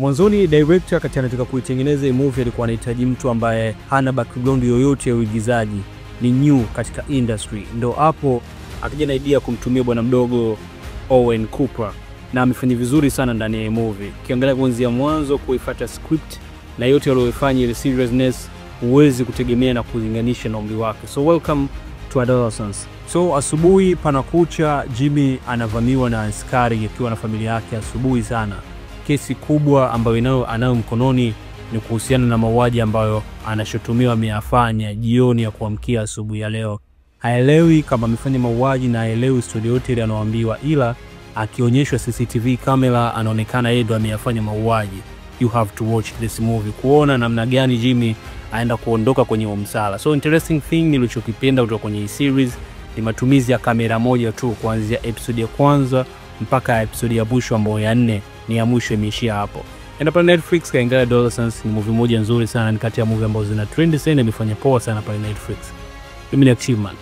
Mwanzoni director wakati anataka kuitengeneza hii movie alikuwa anahitaji mtu ambaye hana background yoyote ya uigizaji, ni new katika industry. Ndio hapo akaja na idea kumtumia bwana mdogo Owen Cooper, na amefanya vizuri sana ndani ya movie. Kiangalia kuanzia mwanzo kuifuata script na yote aliyofanya, ile seriousness huwezi kutegemea na kulinganisha na umri wake. So welcome to Adolescence. So asubuhi panakucha, Jimmy anavamiwa na askari akiwa na familia yake asubuhi sana. Kesi kubwa ambayo anayo mkononi ni kuhusiana na mauaji ambayo anashutumiwa ameyafanya jioni ya kuamkia asubuhi ya leo. Haelewi kama amefanya mauaji na haelewi story yote ile anaoambiwa, ila akionyeshwa CCTV camera anaonekana yeye ndo ameyafanya mauaji. You have to watch this movie kuona namna gani Jimmy aenda kuondoka kwenye msala. So interesting thing nilichokipenda kutoka kwenye hii series ni matumizi ya kamera moja tu kuanzia episode ya kwanza mpaka episode ya mwisho ambayo ya 4 ni ya mwisho imeishia hapo. Enda pale Netflix kaangalia Adolescence, ni movie moja nzuri sana, ni kati ya movie ambazo zina trend sana, imefanya poa sana pale Netflix. Mimi ni Achievement.